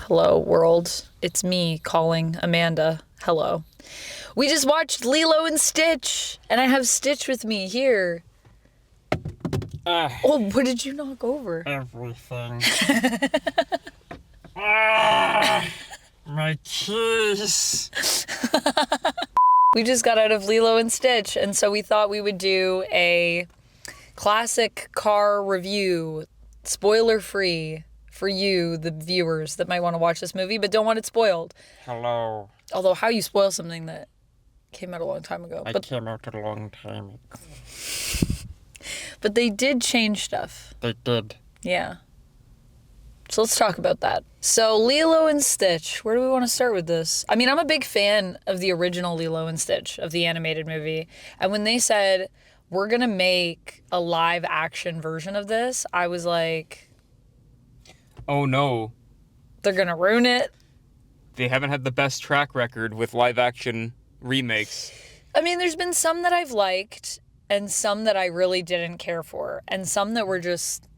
Hello, world. It's me calling Amanda. Hello. We just watched Lilo and Stitch, and I have Stitch with me here. Oh, what did you knock over? Everything. My keys. We just got out of Lilo and Stitch, and so we thought we would do a classic car review, spoiler-free, for you, the viewers that might want to watch this movie but don't want it spoiled. Hello. Although, how you spoil something that came out a long time ago. It came out a long time ago. But they did change stuff. They did. Yeah. So let's talk about that. So Lilo and Stitch, where do we want to start with this? I mean, I'm a big fan of the original Lilo and Stitch, of the animated movie. And when they said, we're going to make a live action version of this, I was like, oh no. They're going to ruin it. They haven't had the best track record with live action remakes. I mean, there's been some that I've liked and some that I really didn't care for. And some that were just,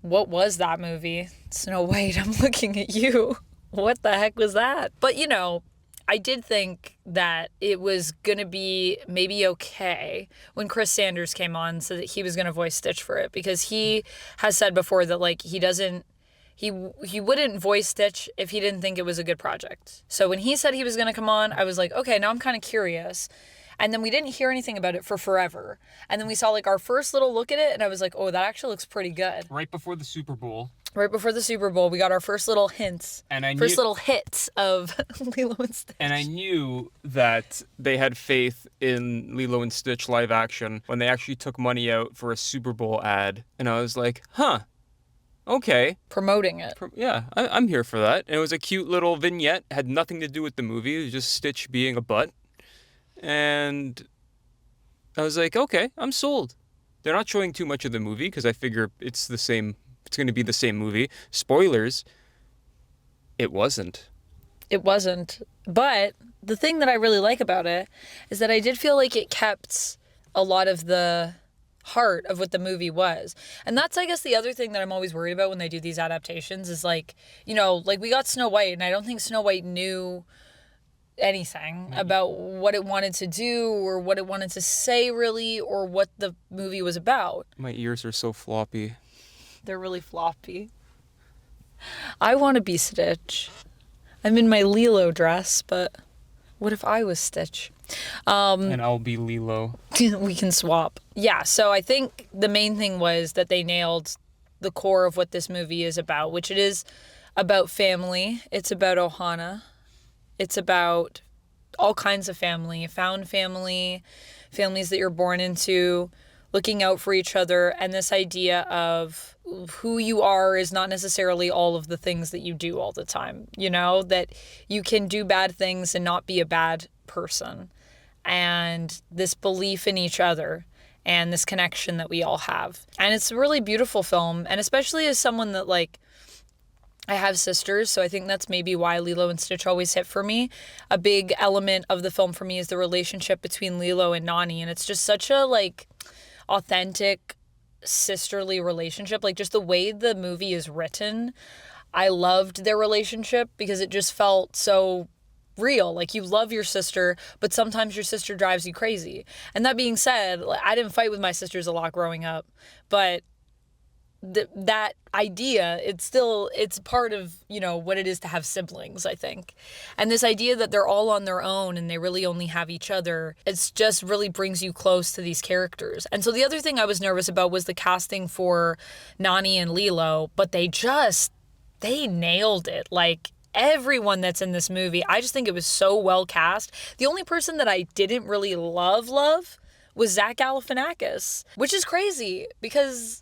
what was that movie? Snow White, I'm looking at you. What the heck was that? But, you know, I did think that it was going to be maybe okay when Chris Sanders came on, so that he was going to voice Stitch for it. Because he has said before that, like, he wouldn't voice Stitch if he didn't think it was a good project. So when he said he was going to come on, I was like, okay, now I'm kind of curious. And then we didn't hear anything about it for forever. And then we saw like our first little look at it, and I was like, oh, that actually looks pretty good. Right before the Super Bowl. Right before the Super Bowl, we got our first little hints. First little hits of Lilo and Stitch. And I knew that they had faith in Lilo and Stitch live action when they actually took money out for a Super Bowl ad. And I was like, huh. Okay. Promoting it. Yeah, I'm here for that. And it was a cute little vignette. Had nothing to do with the movie. It was just Stitch being a butt. And I was like, okay, I'm sold. They're not showing too much of the movie because I figure it's the same. It's going to be the same movie. Spoilers. It wasn't. It wasn't. But the thing that I really like about it is that I did feel like it kept a lot of the heart of what the movie was. And that's, I guess, the other thing that I'm always worried about when they do these adaptations is like, you know, like we got Snow White, and I don't think Snow White knew anything about what it wanted to do or what it wanted to say really, or what the movie was about. My ears are so floppy. They're really floppy. I want to be Stitch. I'm in my Lilo dress, but what if I was Stitch? And I'll be Lilo. We can swap. Yeah, so I think the main thing was that they nailed the core of what this movie is about, which it is about family. It's about Ohana. It's about all kinds of family, found family, families that you're born into, looking out for each other, and this idea of who you are is not necessarily all of the things that you do all the time, you know, that you can do bad things and not be a bad person. And this belief in each other and this connection that we all have. And it's a really beautiful film, and especially as someone that, like, I have sisters, so I think that's maybe why Lilo and Stitch always hit for me. A big element of the film for me is the relationship between Lilo and Nani, and it's just such a, like, authentic sisterly relationship. Like, just the way the movie is written, I loved their relationship because it just felt so real. Like, you love your sister, but sometimes your sister drives you crazy. And that being said, I didn't fight with my sisters a lot growing up, but that idea, it's part of, you know, what it is to have siblings, I think. And this idea that they're all on their own and they really only have each other, it's just really brings you close to these characters. And so the other thing I was nervous about was the casting for Nani and Lilo, but they nailed it. Like, everyone that's in this movie, I just think it was so well cast. The only person that I didn't really love was Zach Galifianakis, which is crazy because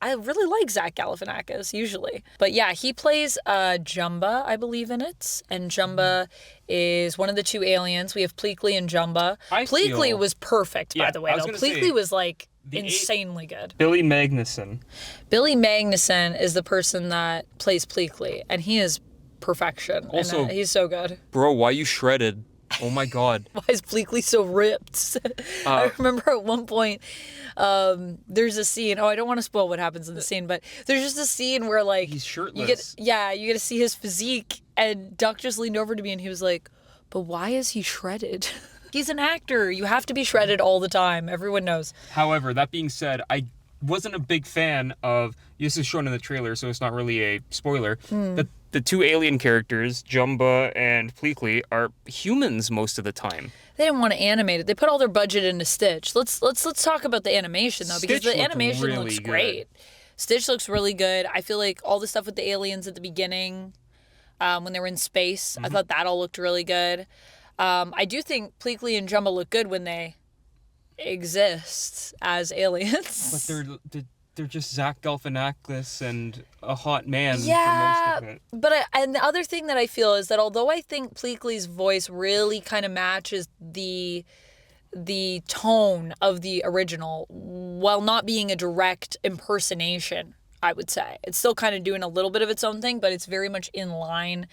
I really like Zach Galifianakis, usually. But yeah, he plays Jumba, I believe, in it. And Jumba is one of the two aliens. We have Pleakly and Jumba. Pleakly was perfect, by the way, though. Pleakly was, like, insanely good. Billy Magnussen. Billy Magnussen is the person that plays Pleakly, and he is perfection. Also, and, he's so good. Bro, why you shredded? Oh my god. Why is Pleakly so ripped? I remember at one point, there's a scene. Oh, I don't want to spoil what happens in the scene, but there's just a scene where like He's shirtless. you get to see his physique, and Duck just leaned over to me and he was like, "But why is he shredded?" He's an actor. You have to be shredded all the time. Everyone knows. However, that being said, I wasn't a big fan of, this is shown in the trailer, so it's not really a spoiler, that the two alien characters, Jumba and Pleakly, are humans most of the time. They didn't want to animate it. They put all their budget into Stitch. Let's talk about the animation though, because Stitch the looked animation really looks good. great. Stitch looks really good. I feel like all the stuff with the aliens at the beginning, when they were in space, I thought that all looked really good. I do think Pleakly and Jumba look good when they exist as aliens. But they're just Zach Galifianakis and a hot man for Yeah, most of it. but and the other thing that I feel is that although I think Pleakly's voice really kind of matches the tone of the original, while not being a direct impersonation, I would say it's still kind of doing a little bit of its own thing, but it's very much in line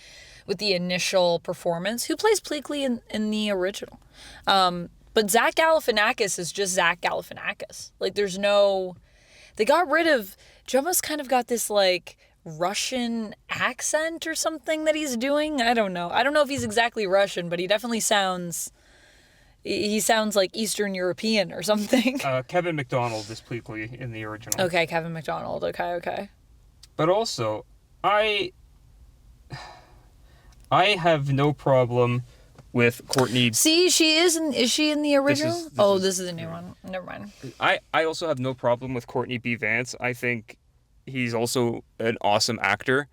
with the initial performance. Who plays Pleakly in the original? But Zach Galifianakis is just Zach Galifianakis. Like there's no. They got rid of, Jumba's kind of got this like Russian accent or something that he's doing. I don't know. I don't know if he's exactly Russian, but he definitely sounds like Eastern European or something. Kevin McDonald is Pleakly in the original. Okay, Kevin McDonald. Okay. But also, I have no problem with Courtney. See, is she in the original? This is the new one. Never mind. I also have no problem with Courtney B. Vance. I think he's also an awesome actor.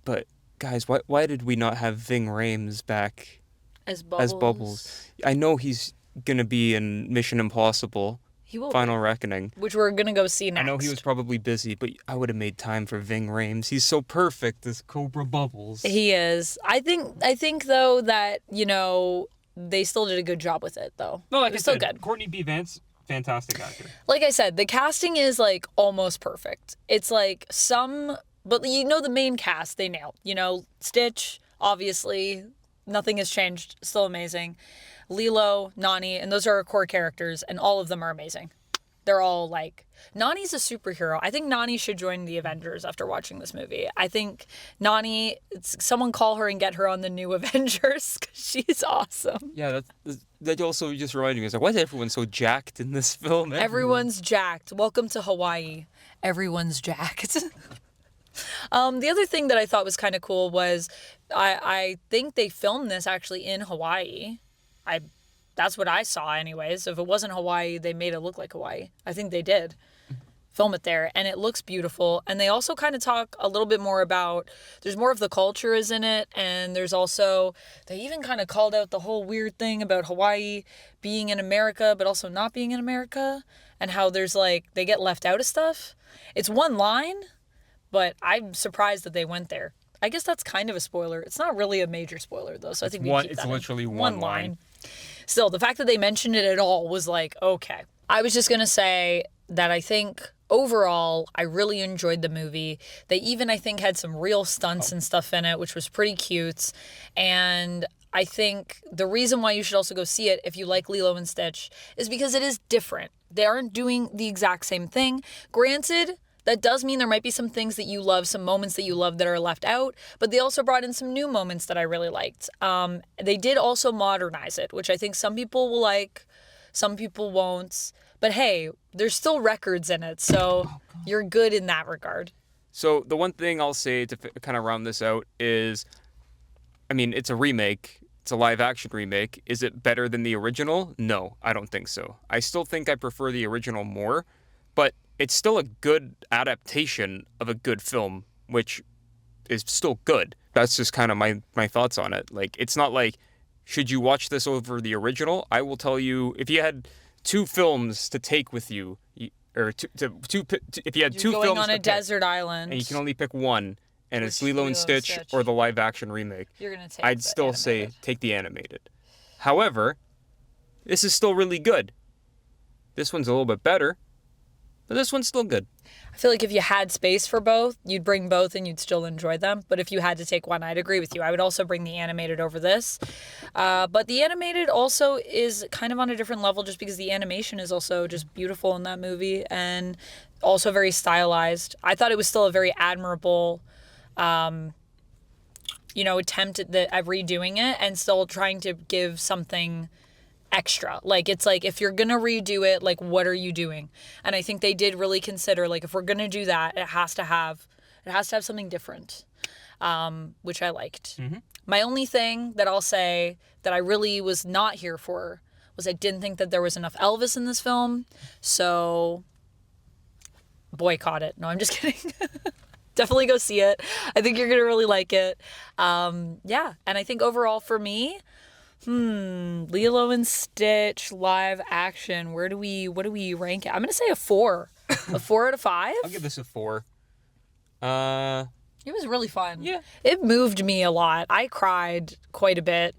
But guys, why did we not have Ving Rhames back As Bubbles. I know he's gonna be in Mission Impossible. He will Final Reckoning. which we're gonna go see next. I know he was probably busy, but I would have made time for Ving Rhames. He's so perfect as Cobra Bubbles. He is. I think though that, they still did a good job with it though. No, like it was I still said, good. Courtney B. Vance, fantastic actor. Like I said, the casting is like almost perfect. It's like but the main cast they nailed. Stitch, obviously, nothing has changed, still amazing. Lilo, Nani, and those are our core characters, and all of them are amazing. They're all like, Nani's a superhero. I think Nani should join the Avengers after watching this movie. I think Nani, someone call her and get her on the new Avengers, because she's awesome. Yeah, that also just reminded me. I was like, why is everyone so jacked in this film? Everyone's jacked. Welcome to Hawaii. Everyone's jacked. The other thing that I thought was kind of cool was I think they filmed this actually in Hawaii. That's what I saw anyways. If it wasn't Hawaii, they made it look like Hawaii. I think they did film it there, and it looks beautiful. And they also kind of talk a little bit more about, there's more of the culture is in it, and there's also, they even kind of called out the whole weird thing about Hawaii being in America, but also not being in America, and how there's like, they get left out of stuff. It's one line, but I'm surprised that they went there. I guess that's kind of a spoiler. It's not really a major spoiler though, so I think we keep that It's in. literally one line. Still, the fact that they mentioned it at all was like, okay. I was just going to say that I think overall, I really enjoyed the movie. They even, I think, had some real stunts and stuff in it, which was pretty cute. And I think the reason why you should also go see it if you like Lilo and Stitch is because it is different. They aren't doing the exact same thing. Granted, that does mean there might be some things that you love, some moments that you love that are left out, but they also brought in some new moments that I really liked. They did also modernize it, which I think some people will like, some people won't. But hey, there's still records in it, so you're good in that regard. So the one thing I'll say to kind of round this out is, I mean, it's a remake. It's a live action remake. Is it better than the original? No, I don't think so. I still think I prefer the original more, but it's still a good adaptation of a good film, which is still good. That's just kind of my thoughts on it. Like, it's not like, should you watch this over the original? I will tell you, if you had two films to take with you, or if you had You're two going films on to a desert island, and you can only pick one, and it's Lilo and Lilo and Stitch Stitch. or the live action remake, you're gonna take. I'd the still say animated. take the animated. However, this is still really good. This one's a little bit better, But this one's still good. I feel like if you had space for both, you'd bring both and you'd still enjoy them. But if you had to take one, I'd agree with you. I would also bring the animated over this. But the animated also is kind of on a different level just because the animation is also just beautiful in that movie and also very stylized. I thought it was still a very admirable attempt at redoing it and still trying to give something extra. Like, it's like, if you're gonna redo it, like, what are you doing? And I think they did really consider, like, if we're gonna do that, it has to have something different, which I liked. My only thing that I'll say that I really was not here for was I didn't think that there was enough Elvis in this film, so boycott it. No, I'm just kidding. Definitely go see it. I think you're gonna really like it. Yeah, and I think overall for me, Lilo and Stitch live action. What do we rank it? I'm gonna say a 4. A 4 out of 5. I'll give this a 4. It was really fun. Yeah. It moved me a lot. I cried quite a bit.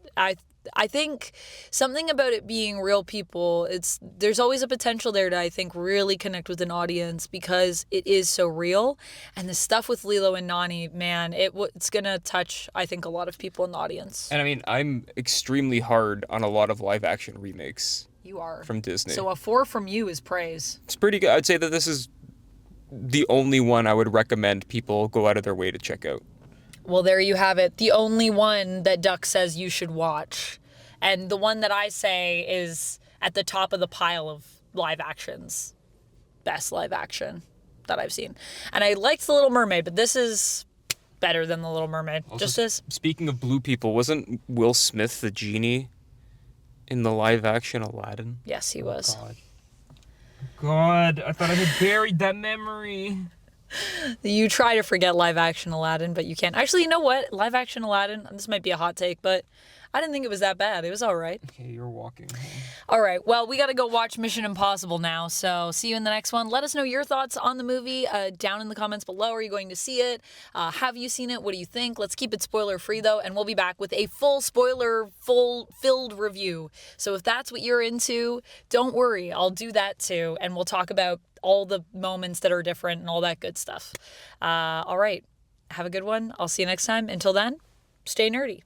I think something about it being real people, there's always a potential there to, I think, really connect with an audience because it is so real. And the stuff with Lilo and Nani, man, it's going to touch, I think, a lot of people in the audience. And I mean, I'm extremely hard on a lot of live action remakes. You are. From Disney. So a 4 from you is praise. It's pretty good. I'd say that this is the only one I would recommend people go out of their way to check out. Well, there you have it. The only one that Duck says you should watch. And the one that I say is at the top of the pile of live actions. Best live action that I've seen. And I liked The Little Mermaid, but this is better than The Little Mermaid. Also, just as... Speaking of blue people, wasn't Will Smith the genie in the live action Aladdin? Yes, he was. God, I thought I had buried that memory. You try to forget live action Aladdin, but you can't. Actually, you know what? Live action Aladdin, this might be a hot take, but I didn't think it was that bad. It was all right. Okay, you're walking home. All right. Well, we got to go watch Mission Impossible now. So see you in the next one. Let us know your thoughts on the movie down in the comments below. Are you going to see it? Have you seen it? What do you think? Let's keep it spoiler free though. And we'll be back with a full filled review. So if that's what you're into, don't worry. I'll do that too. And we'll talk about all the moments that are different and all that good stuff. All right. Have a good one. I'll see you next time. Until then, stay nerdy.